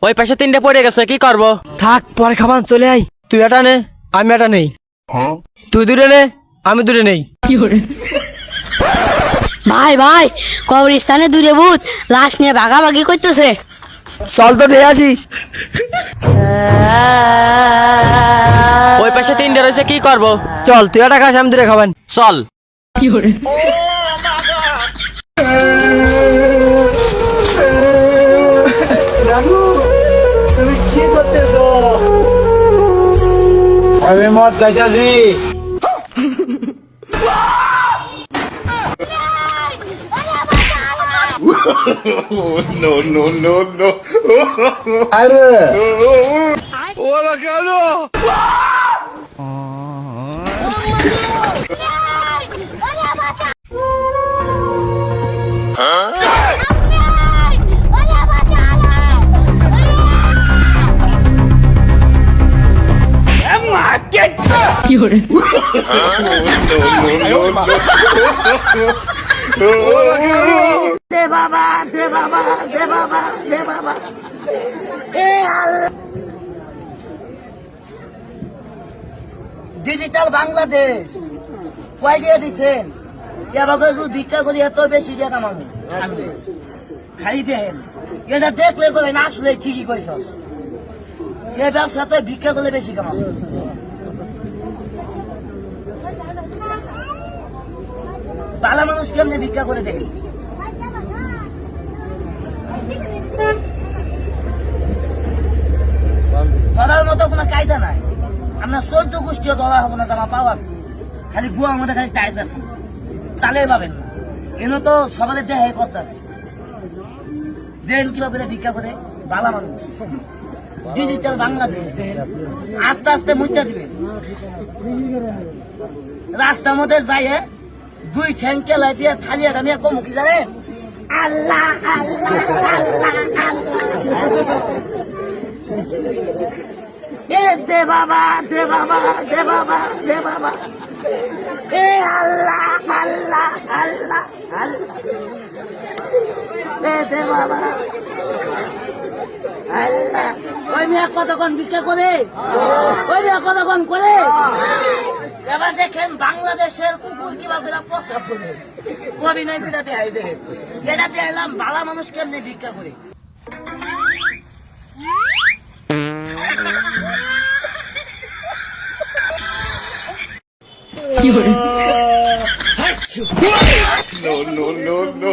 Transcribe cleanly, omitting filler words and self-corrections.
ওই পাশে তিনটে পড়ে গেছে, কি করবো? থাক, পরে খাবান, চলে আই। তুই এটা নে, আমি এটা নেই। তুই দূরে নে, আমি দূরে নেই। ভাই ভাই, কবরস্থানে দূরে ভূত লাশ নিয়ে ভাগাভাগি করতেছে। চল তো দিয়ে আসি। ওই পাশে তিনটে রয়েছে, কি করবো? চল, তুই এটা খাস, আমি দূরে খাবেন। চল। আমি মদ খাইতেছি। দে বাবা, দে বাবা, দে বাবা, দে বাবা। ডিজিটাল বাংলাদেশ কয় দিয়ে দিচ্ছেন? এবার যদি ভিক্ষা করি এত বেশি দিয়ে কামাবো খাই দেন। এটা দেখলে করে না, আসলে ঠিকই কইস। এ ব্যবসাতে ভিক্ষা করলে বেশি কামাবো। ভালো মানুষ কেমনি ভিক্ষা করে দেখি। ধরার মতো কোনো কায়দা নাই। আমরা 14 গোষ্ঠীও ধরা হবো না, জামা পাওয়া আছে। খালি গুয়া আমাদের খালি টাইট আছে, তালে পাবেন না। এনে তো সবাই দেহে করতে আছে। দেন কিভাবে ভিক্ষা করে ভালো মানুষ। ডিজিটাল বাংলাদেশ দেন, আস্তে আস্তে মুদ্রা দিবেন। রাস্তার মধ্যে যাইয়ে 2 ঠ্যাং কেলাই দিয়ে থালিয়াটা নিয়ে কমু কি জানেন? আল্লাহ আল্লাহ আল্লাহ আল্লাহ। এ দে বাবা, দে বাবা, দে বাবা, দে বাবা। এ আল্লাহ আল্লাহ আল্লাহ আল্লাহ। এ দে বাবা আল্লাহ। ওই মেয়ে কতক্ষণ ভিক্ষা করে, ওই মেয়ে কতক্ষণ করে। এবার দেখেন বাংলাদেশের কুকুর কিভাবে প্রস্রাব করে অভিনয় করে দেয়। দেখেন এটা দেখলাম ভালো মানুষ কেমনি ভিক্ষা করে। No, no, no, no.